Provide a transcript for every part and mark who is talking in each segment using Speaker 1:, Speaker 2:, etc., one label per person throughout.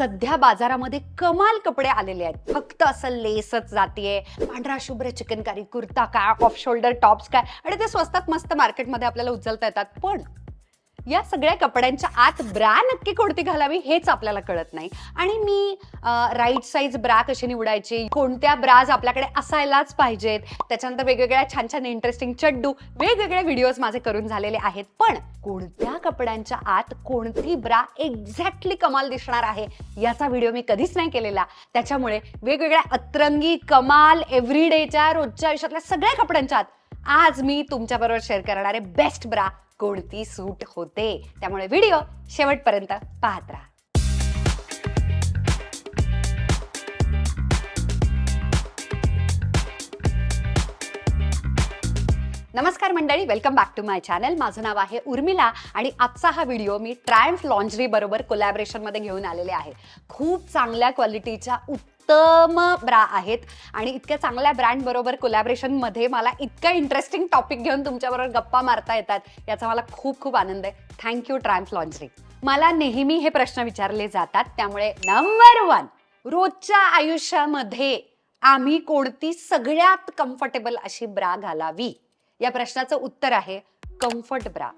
Speaker 1: सध्या बाजारामध्ये कमाल कपडे आलेले आहेत. फक्त असं लेसच जातीये, पांढरा शुभ्र चिकनकारी कुर्ता काय, ऑफ शोल्डर टॉप्स काय, आणि ते स्वस्तात मस्त मार्केटमध्ये आपल्याला उचलता येतात. पण या सगळ्या कपड्यांच्या आत ब्रा नक्की कोणती घालावी हेच आपल्याला कळत नाही. आणि मी राईट साईज ब्रा कशी निवडायची, कोणत्या ब्राज आपल्याकडे असायलाच पाहिजेत, त्याच्यानंतर वेगवेगळ्या छान छान इंटरेस्टिंग चड्डू, वेगवेगळे व्हिडिओज माझे करून झालेले आहेत. पण कोणत्या कपड्यांच्या आत कोणती ब्रा एक्झॅक्टली कमाल दिसणार आहे याचा व्हिडिओ मी कधीच नाही केलेला. त्याच्यामुळे वेगवेगळ्या अतरंगी कमाल एव्हरीडेच्या रोजच्या आयुष्यातल्या सगळ्या कपड्यांच्या आत आज मी तुमच्याबरोबर शेअर करणारे बेस्ट ब्रा कोणती सूट होते. त्यामुळे व्हिडिओ शेवटपर्यंत पाहत राहा. नमस्कार मंडळी, welcome back to my channel. माझं नाव आहे उर्मिला आणि आजचा हा व्हिडिओ मी ट्रायम्फ लॉन्जरी बरोबर कोलॅबरेशन मध्ये घेऊन आलेले आहे. खूप चांगल्या क्वालिटीच्या उत्तम ब्रा आहेत आणि इतक्या चांगल्या ब्रँड बरोबर कोलॅबरेशन मध्ये मला इतका इंटरेस्टिंग टॉपिक घेऊन तुमच्याबरोबर गप्पा मारता येतात याचा मला खूप खूप आनंद आहे. Thank you Triumph lingerie. मला नेहमी हे प्रश्न विचारले जातात, त्यामुळे नंबर 1, रोजच्या आयुष्यामध्ये आम्ही कोणती सगळ्यात कम्फर्टेबल अशी ब्रा घालावी? या प्रश्नाचं उत्तर आहे कम्फर्ट ब्रा.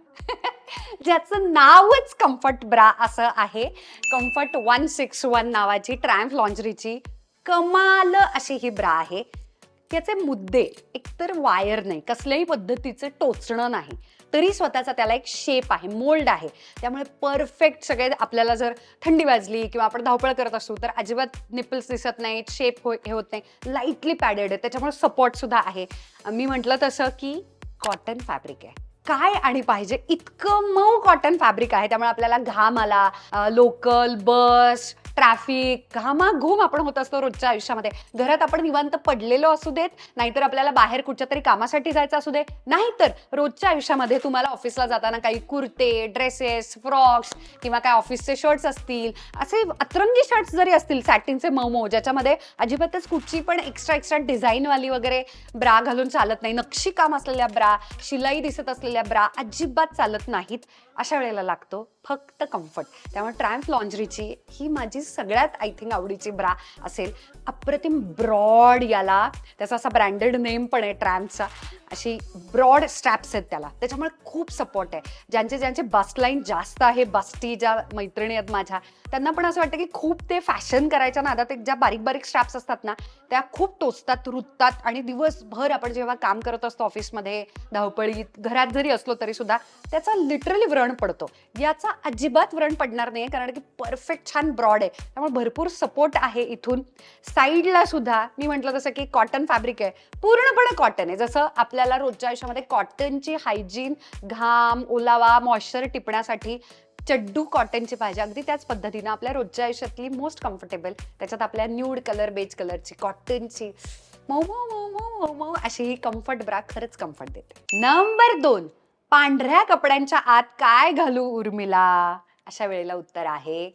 Speaker 1: ज्याचं नावच कम्फर्ट ब्रा असं आहे. कम्फर्ट 161 नावाची ट्रायम्फ लॉन्जरीची कमाल अशी ही ब्रा आहे. त्याचे मुद्दे एकतर वायर नाही, कसल्याही पद्धतीचं टोचणं नाही, तरी स्वतःचा त्याला एक शेप आहे, मोल्ड आहे. त्यामुळे परफेक्ट सगळे आपल्याला जर थंडी वाजली किंवा आपण धावपळ करत असू तर अजिबात निपल्स दिसत नाहीत, शेप हे होत नाही, लाईटली पॅडेड आहे, त्याच्यामुळे सपोर्ट सुद्धा आहे. मी म्हटलं तसं की कॉटन फॅब्रिक आहे. काय आणि पाहिजे इतकं मऊ कॉटन फॅब्रिक आहे. त्यामुळे आपल्याला घाम आला, लोकल, बस, ट्रॅफिक, घामाघूम आपण होत असतो रोजच्या आयुष्यामध्ये. घरात आपण निवांत पडलेलो असू देत, नाहीतर आपल्याला बाहेर कुठच्या तरी कामासाठी जायचं असू दे, नाहीतर रोजच्या आयुष्यामध्ये तुम्हाला ऑफिसला जाताना काही कुर्ते, ड्रेसेस, फ्रॉक्स किंवा काय ऑफिसचे शर्ट्स असतील, असे अतरंगी शर्ट्स जरी असतील सॅटिनचे मऊ, ज्याच्यामध्ये अजिबातच कुठची पण एक्स्ट्रा डिझाईनवाली वगैरे ब्रा घालून चालत नाही, नक्षी काम असलेल्या ब्रा, शिलाई दिसत असलेल्या ब्रा अजिबात चालत नाहीत, अशा वेळेला लागतो फक्त कम्फर्ट. त्यामुळे ट्रायम्फ लॉन्जरीची ही माझी सगळ्यात आय थिंक आवडीची ब्रा असेल. अप्रतिम ब्रॉड, याला त्याचा असा ब्रँडेड नेम पण आहे ट्रायम्फचा, अशी ब्रॉड स्ट्रॅप्स आहेत त्याला, त्याच्यामुळे खूप सपोर्ट आहे. ज्यांचे बस्ट लाईन जास्त आहे, बस्टी ज्या मैत्रिणी आहेत माझ्या, त्यांना पण असं वाटतं की खूप ते फॅशन करायच्या नादात ज्या बारीक स्ट्रॅप्स असतात ना, त्या खूप टोचतात, रुततात आणि दिवसभर आपण जेव्हा काम करत असतो ऑफिसमध्ये, धावपळीत, घरात जरी असलो तरी सुद्धा त्याचा लिटरली व्रण पडतो. याचा अजिबात व्रण पडणार नाही, कारण की परफेक्ट छान ब्रॉड आहे, त्यामुळे भरपूर सपोर्ट आहे इथून. साईडला सुद्धा मी म्हटलं तसं की कॉटन फॅब्रिक आहे, पूर्णपणे कॉटन आहे. जसं आपल्याला रोजच्या आयुष्यामध्ये कॉटनची हायजीन, घाम, ओलावा, मॉइश्चर टिपण्यासाठी चड्डू कॉटनची पाहिजे, अगदी त्याच पद्धतीनं आपल्या रोजच्या आयुष्यातली मोस्ट कम्फर्टेबल, त्याच्यात आपल्या न्यूड कलर, बेज कलरची कॉटनची मऊ अशी ही कम्फर्ट ब्रा खरंच कम्फर्ट देते. नंबर 2, पांढऱ्या कपड्यांच्या आत काय घालू उर्मिला? अशा वेळेला उत्तर आहे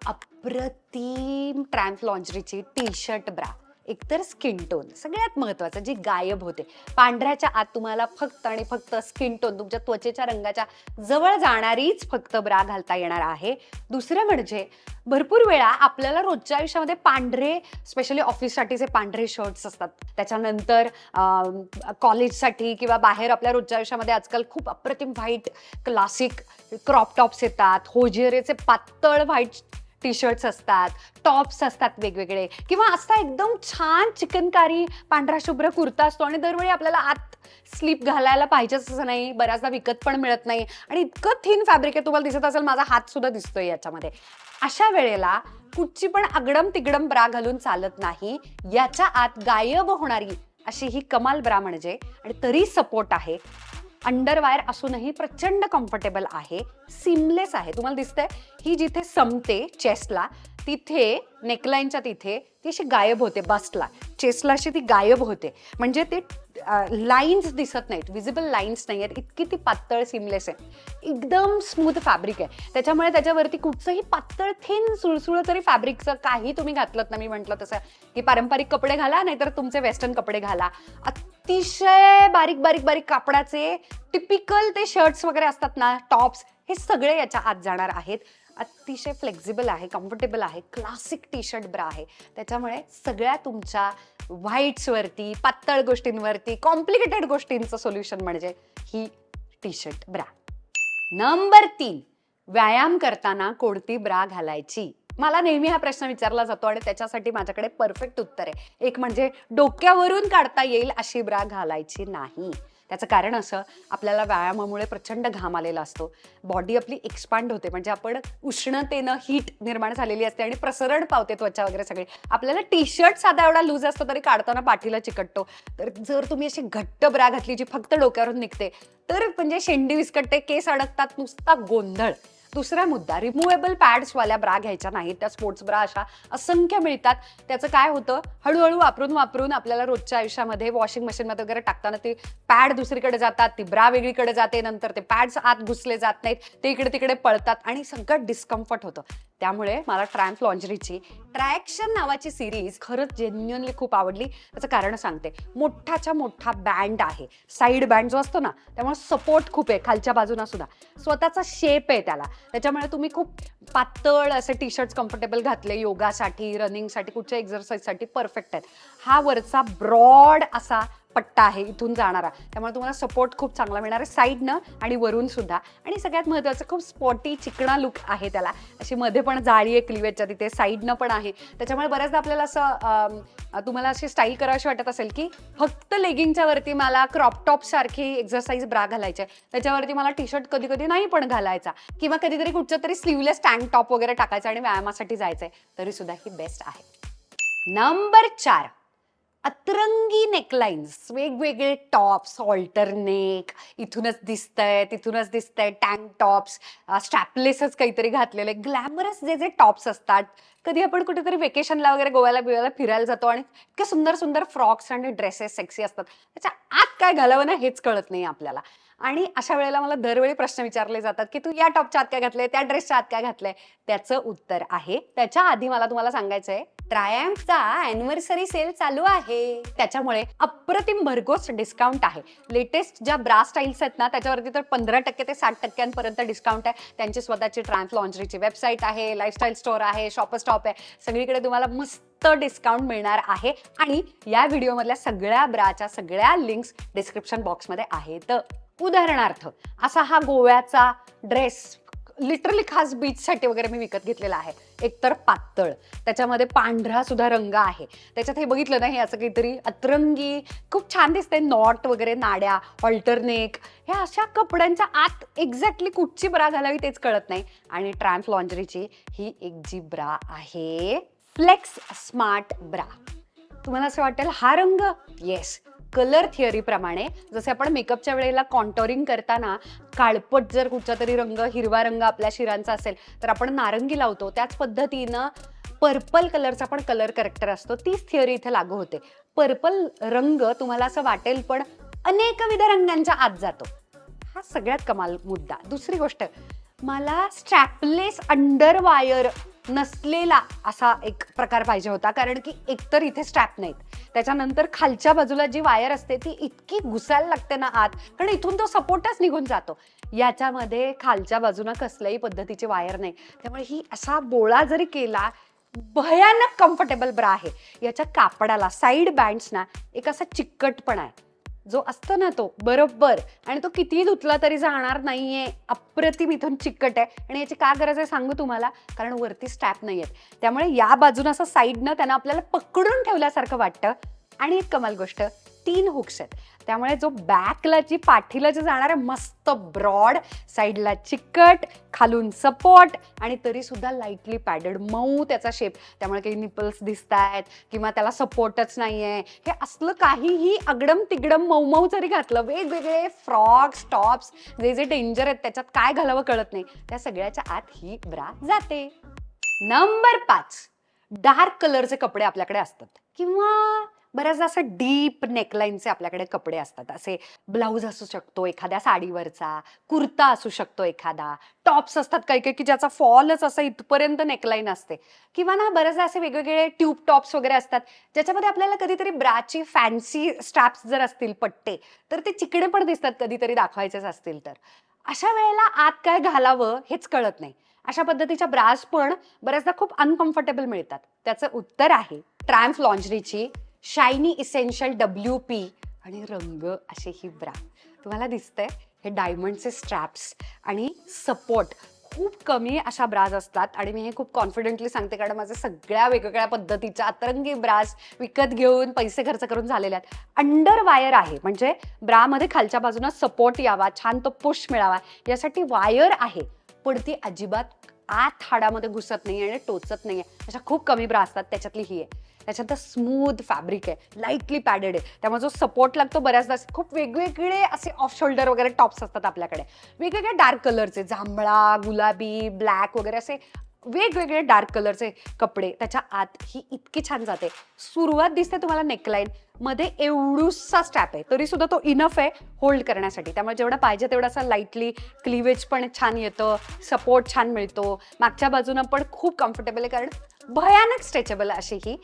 Speaker 1: अप्रतिम ट्रायम्फ लॉन्जरीची टी शर्ट ब्रा. एकतर स्किन टोन सगळ्यात महत्वाचं, जी गायब होते. पांढऱ्याच्या आत तुम्हाला फक्त आणि फक्त स्किन टोन, तुमच्या त्वचेच्या रंगाच्या जवळ जाणारीच फक्त ब्रा घालता येणार आहे. दुसरं म्हणजे भरपूर वेळा आपल्याला रोजच्या आयुष्यामध्ये पांढरे, स्पेशली ऑफिससाठीचे पांढरे शर्ट्स असतात, त्याच्यानंतर कॉलेजसाठी किंवा बाहेर आपल्या रोजच्या आयुष्यामध्ये आजकाल खूप अप्रतिम व्हाईट क्लासिक क्रॉप टॉप्स येतात, होजियरेचे पातळ व्हाईट टी शर्ट्स असतात, टॉप्स असतात वेगवेगळे, किंवा असा एकदम छान चिकनकारी पांढरा शुभ्र कुर्ता असतो आणि दरवेळी आपल्याला आत स्लीप घालायला पाहिजेच असं नाही, बऱ्याचदा विकत पण मिळत नाही आणि इतकं थिन फॅब्रिक आहे, तुम्हाला दिसत असेल माझा हात सुद्धा दिसतोय याच्यामध्ये. अशा वेळेला कुठची पण अगडम तिगडम ब्रा घालून चालत नाही. याच्या आत गायब होणारी अशी ही कमाल ब्रा म्हणजे, आणि तरी सपोर्ट आहे, अंडरवायर असूनही प्रचंड कम्फर्टेबल आहे, सीमलेस आहे. तुम्हाला दिसतंय ही जिथे संपते चेस्टला, तिथे नेकलाईनच्या तिथे ती अशी गायब होते, बस्टला, चेस्टला अशी ती गायब होते, म्हणजे ते लाईन्स दिसत नाहीत, विजिबल लाईन्स नाही आहेत, इतकी ती पातळ सीमलेस आहे. एकदम स्मूथ फॅब्रिक आहे, त्याच्यामुळे त्याच्यावरती कुठचंही पातळ थिन सुळसुळ तरी फॅब्रिकचं काही तुम्ही घातलं ना, मी म्हटलं तसं की पारंपरिक कपडे घाला नाहीतर तुमचे वेस्टर्न कपडे घाला, अतिशय बारीक कापडाचे टिपिकल ते शर्ट्स वगैरे असतात ना, टॉप्स, हे सगळे याच्या आत जाणार आहेत. अतिशय फ्लेक्झिबल आहे, कम्फर्टेबल आहे, क्लासिक टी शर्ट ब्रा आहे. त्याच्यामुळे सगळ्या तुमच्या व्हाईट्सवरती, पातळ गोष्टींवरती, कॉम्प्लिकेटेड गोष्टींचं सोल्युशन म्हणजे ही टी शर्ट ब्रा. नंबर 3, व्यायाम करताना कोणती ब्रा घालायची? मला नेहमी हा प्रश्न विचारला जातो आणि त्याच्यासाठी माझ्याकडे परफेक्ट उत्तर आहे. एक म्हणजे डोक्यावरून काढता येईल अशी ब्रा घालायची नाही. त्याचं कारण असं, आपल्याला व्यायामामुळे प्रचंड घाम आलेला असतो, बॉडी आपली एक्सपांड होते, म्हणजे आपण उष्णतेनं हीट निर्माण झालेली असते आणि प्रसरण पावते त्वचा वगैरे सगळे. आपल्याला टी शर्ट साधा एवढा लूज असतो तरी काढताना पाठीला चिकटतो. तर जर तुम्ही अशी घट्ट ब्रा घातली जी फक्त डोक्यावरून निघते तर म्हणजे शेंडी विस्कटते, केस अडकतात, नुसता गोंधळ. दुसरा मुद्दा, रिमुवेबल पॅड्सवाल्या ब्रा घ्यायच्या नाहीत. त्या स्पोर्ट्स ब्रा अशा असंख्य मिळतात. त्याचं काय होतं, हळूहळू वापरून आपल्याला रोजच्या आयुष्यामध्ये वॉशिंग मशीनमध्ये वगैरे टाकताना ती पॅड दुसरीकडे जातात, ती ब्रा वेगळीकडे जाते, नंतर ते पॅड्स आत घुसले जात नाहीत, ते इकडे तिकडे पळतात आणि सगळं डिस्कम्फर्ट होतं. त्यामुळे मला ट्रायम्फ लॉन्जरीची ट्रॅक्शन नावाची सिरीज खरंच जेन्युअनली खूप आवडली. त्याचं कारण सांगते. मोठाच्या मोठा बँड आहे, साईड बँड जो असतो ना, त्यामुळे सपोर्ट खूप आहे खालच्या बाजूना सुद्धा. स्वतःचा शेप आहे त्याला, त्याच्यामुळे तुम्ही खूप पातळ असे टी शर्ट्स कम्फर्टेबल घातले योगासाठी, रनिंगसाठी, कुठच्या एक्झरसाईजसाठी परफेक्ट आहेत. हा वरचा ब्रॉड असा पट्टा आहे इथून जाणारा, त्यामुळे तुम्हाला सपोर्ट खूप चांगला मिळणार आहे साईडनं आणि वरून सुद्धा. आणि सगळ्यात महत्त्वाचं, खूप स्पॉटी चिकणा लुक आहे त्याला. अशी मध्ये पण जाळी आहे क्लिवेजच्या तिथे, साईडनं पण आहे. त्याच्यामुळे बऱ्याचदा आपल्याला असं तुम्हाला अशी स्टाईल करावीशी वाटत असेल की फक्त लेगिंगच्या वरती मला क्रॉप टॉप सारखी एक्झरसाईज ब्रा घालायची आहे, त्याच्यावरती मला टी शर्ट कधी कधी नाही पण घालायचा, किंवा कधीतरी कुठचं तरी स्लीवलेस टँक टॉप वगैरे टाकायचं आणि व्यायामासाठी जायचंय, तरी सुद्धा ही बेस्ट आहे. नंबर 4, अतरंगी नेकलाइन्स, वेगवेगळे टॉप्स, ऑल्टरनेक, इथूनच दिसतंय तिथूनच दिसतंय, टँक टॉप्स, स्ट्रॅपलेसच काहीतरी घातलेले ग्लॅमरस जे टॉप्स असतात. कधी आपण कुठेतरी वेकेशनला वगैरे गोव्याला फिरायला जातो आणि इतके सुंदर सुंदर फ्रॉक्स आणि ड्रेसेस सेक्सी असतात, त्याच्या आत काय घालावं ना हेच कळत नाही आपल्याला. आणि अशा वेळेला मला दरवेळी प्रश्न विचारले जातात की तू या टॉपच्या आत काय घातलंय, त्या ड्रेसच्या आत काय घातलंय. त्याचं उत्तर आहे, त्याच्या आधी मला तुम्हाला सांगायचंय, ट्रायम्फचा अॅनिव्हर्सरी सेल चालू आहे, त्याच्यामुळे अप्रतिम भरघोस डिस्काउंट आहे. लेटेस्ट ज्या ब्रा स्टाईल्स आहेत ना, त्याच्यावरती तर 15% ते 60% डिस्काउंट आहे. त्यांची स्वतःची ट्रायम्फ लॉन्जरीची वेबसाईट आहे, लाईफस्टाईल स्टोअर आहे, शॉपर स्टॉप आहे, सगळीकडे तुम्हाला मस्त डिस्काउंट मिळणार आहे. आणि या व्हिडिओमधल्या सगळ्या ब्राच्या सगळ्या लिंक्स डिस्क्रिप्शन बॉक्समध्ये आहेत. उदाहरणार्थ, असा हा गोव्याचा ड्रेस लिटरली खास बीचसाठी वगैरे मी विकत घेतलेला आहे. एकतर पातळ, त्याच्यामध्ये पांढरा सुद्धा रंग आहे, त्याच्यात हे बघितलं नाही असं काहीतरी अतरंगी, खूप छान दिसते, नॉट वगैरे, नाड्या, ऑल्टरनेक, ह्या अशा कपड्यांच्या आत एक्झॅक्टली कुठची ब्रा घालावी तेच कळत नाही. आणि ट्रायम्फ लॉन्जरीची ही एक जी ब्रा आहे, फ्लेक्स स्मार्ट ब्रा. तुम्हाला असं वाटेल हा रंग, येस, कलर थिअरी प्रमाणे जसे आपण मेकअपच्या वेळेला कॉन्टोरिंग करताना काळपट जर कुठचा तरी रंग, हिरवा रंग आपल्या शिरांचा असेल तर आपण नारंगी लावतो, त्याच पद्धतीनं पर्पल कलरचा पण कलर करेक्टर असतो. तीच थिअरी इथे लागू होते. पर्पल रंग तुम्हाला असं वाटेल पण अनेकविध रंगांच्या आत जातो. हा सगळ्यात कमाल मुद्दा. दुसरी गोष्ट, मला स्ट्रॅपलेस अंडर वायर नसलेला असा एक प्रकार पाहिजे होता, कारण की एकतर इथे स्ट्रॅप नाहीत, त्याच्यानंतर खालच्या बाजूला जी वायर असते ती इतकी घुसायला लागते ना आत, कारण इथून तो सपोर्टच निघून जातो. याच्यामध्ये खालच्या बाजूला कसल्याही पद्धतीची वायर नाही, त्यामुळे ही असा बोळा जरी केला, भयानक कम्फर्टेबल ब्रा आहे. याच्या कापडाला, साईड बँड्सना एक असा चिकटपणा आहे जो असतो ना तो बरोबर, आणि तो कितीही धुतला तरी जाणार नाहीये. अप्रतिम इथून चिकट आहे. आणि याची का गरज आहे सांगू तुम्हाला, कारण वरती स्ट्रॅप नाही आहेत, त्यामुळे या बाजूनं असं साईडनं त्यांना आपल्याला पकडून ठेवल्यासारखं वाटतं. आणि एक कमाल गोष्ट, 3 हुक्स आहेत, त्यामुळे जो बॅकला जी पाठीला जे जाणार आहे, मस्त ब्रॉड, साईडला चिकट, खालून सपोर्ट, आणि तरी सुद्धा लाईटली पॅडेड, मऊ त्याचा शेप, त्यामुळे काही निपल्स दिसत आहेत किंवा त्याला सपोर्टच नाहीये, हे असलं काहीही अगडम तिगडम मऊ मऊ जरी घातलं, वेगवेगळे फ्रॉक्स, टॉप्स, जे डेंजर आहेत त्याच्यात काय घालावं कळत नाही, त्या सगळ्याच्या आत ही ब्रा जाते. नंबर 5, डार्क कलरचे कपडे आपल्याकडे असतात, किंवा बऱ्याचदा असं डीप नेकलाईनचे आपल्याकडे कपडे असतात. असे ब्लाऊज असू शकतो एखाद्या साडीवरचा, कुर्ता असू शकतो एखादा, टॉप्स असतात काही काही की ज्याचा फॉलच असं इथपर्यंत नेकलाईन असते, किंवा ना बऱ्याचदा असे वेगवेगळे ट्यूब टॉप्स वगैरे असतात ज्याच्यामध्ये आपल्याला कधीतरी ब्राची फॅन्सी स्ट्रॅप्स जर असतील, पट्टे, तर ते चिकणे पण दिसतात कधीतरी दाखवायचेच असतील तर. अशा वेळेला आत काय घालावं हेच कळत नाही. अशा पद्धतीच्या ब्रास पण बऱ्याचदा खूप अनकम्फर्टेबल मिळतात. त्याचं उत्तर आहे ट्रायम्फ लॉन्जरीची शायनी इसेन्शियल WP आणि रंग अशी ही ब्रा. तुम्हाला दिसतंय हे डायमंडचे स्ट्रॅप्स आणि सपोर्ट. खूप कमी अशा ब्राज असतात आणि मी हे खूप कॉन्फिडेंटली सांगते कारण माझ्या सगळ्या वेगवेगळ्या पद्धतीच्या अतरंगी ब्राज विकत घेऊन पैसे खर्च करून झालेल्या आहेत. अंडर वायर आहे म्हणजे ब्रामध्ये खालच्या बाजूनं सपोर्ट यावा, छान तो पुश मिळावा यासाठी वायर आहे, पण ती अजिबात आत हाडामध्ये घुसत नाही आणि टोचत नाही आहे. अशा खूप कमी ब्रा असतात, त्याच्यातली ही आहे. त्याच्यात स्मूथ फॅब्रिक आहे, लाईटली पॅडेड आहे, त्यामुळे जो सपोर्ट लागतो बऱ्याचदा खूप वेगवेगळे असे ऑफ शोल्डर वगैरे टॉप्स असतात आपल्याकडे, वेगवेगळ्या डार्क कलरचे, जांभळा, गुलाबी, ब्लॅक वगैरे असे वेगवेगळे डार्क कलरचे कपडे त्याच्या आत ही इतकी छान जाते. सुरुवात दिसते तुम्हाला नेकलाईन मध्ये एवढूसा स्ट्रॅप आहे, तरी सुद्धा तो इनफ आहे होल्ड करण्यासाठी. त्यामुळे जेवढं पाहिजे तेवढं असं लाईटली क्लिवेज पण छान येतं, सपोर्ट छान मिळतो, मागच्या बाजूनं पण खूप कम्फर्टेबल आहे कारण भयानक स्ट्रेचेबल अशी ही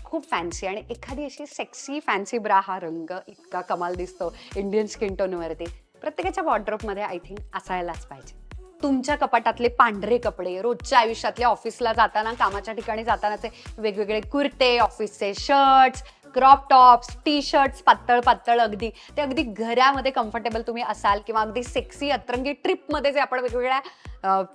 Speaker 1: खूप फॅन्सी आणि एखादी अशी सेक्सी फॅन्सी ब्रा. हा रंग इतका कमाल दिसतो इंडियन स्किन टोनवरती. प्रत्येकाच्या वॉर्डरोबमध्ये आय थिंक असायलाच पाहिजे. तुमच्या कपाटातले पांढरे कपडे, रोजच्या आयुष्यातल्या ऑफिसला जाताना, कामाच्या ठिकाणी जातानाचे वेगवेगळे कुर्ते, ऑफिसचे shirts, crop tops, T shirts, पातळ पातळ अगदी ते अगदी घरामध्ये कम्फर्टेबल तुम्ही असाल किंवा अगदी सेक्सी अतरंगी ट्रिपमध्ये जे आपण वेगवेगळ्या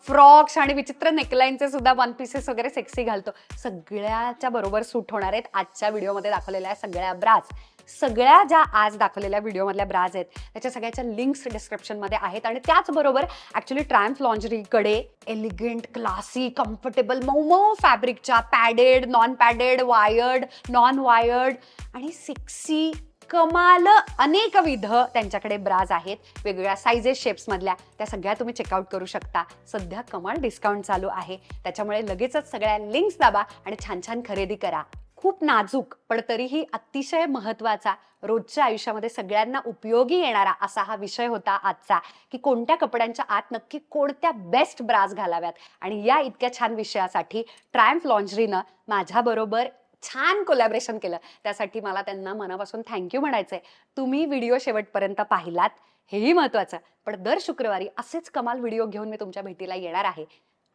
Speaker 1: फ्रॉक्स आणि विचित्र नेकलाईनचे सुद्धा वन पीसेस वगैरे सेक्सी घालतो, सगळ्याच्या बरोबर सूट होणार आहेत आजच्या व्हिडिओमध्ये दाखवलेल्या सगळ्या ब्राज. सगळ्या ज्या आज दाखवलेल्या व्हिडिओमधल्या ब्राज आहेत त्याच्या सगळ्याच्या लिंक्स डिस्क्रिप्शनमध्ये आहेत. आणि त्याचबरोबर ॲक्च्युली ट्रायम्फ लॉन्जरीकडे एलिगंट, क्लासी, कम्फर्टेबल मऊ फॅब्रिकच्या padded, non padded, wired, non wired आणि सेक्सी कमाल अनेकविध त्यांच्याकडे ब्राज आहेत. वेगवेगळ्या साईजेस, शेप्समधल्या त्या सगळ्या तुम्ही चेकआउट करू शकता. सध्या कमाल डिस्काउंट चालू आहे, त्याच्यामुळे लगेचच सगळ्या लिंक्स दाबा आणि छान छान खरेदी करा. खूप नाजूक पण तरीही अतिशय महत्त्वाचा, रोजच्या आयुष्यामध्ये सगळ्यांना उपयोगी येणारा असा हा विषय होता आजचा, की कोणत्या कपड्यांच्या आत नक्की कोणत्या बेस्ट ब्राज घालाव्यात. आणि या इतक्या छान विषयासाठी ट्रायम्फ लॉन्जरीनं माझ्याबरोबर छान कोलॅबरेशन केलं, त्यासाठी मला त्यांना मनापासून थँक्यू म्हणायचंय. तुम्ही व्हिडिओ शेवटपर्यंत पाहिलात हेही महत्त्वाचं. पण दर शुक्रवारी असेच कमाल व्हिडिओ घेऊन मी तुमच्या भेटीला येणार आहे.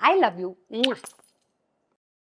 Speaker 1: I love you.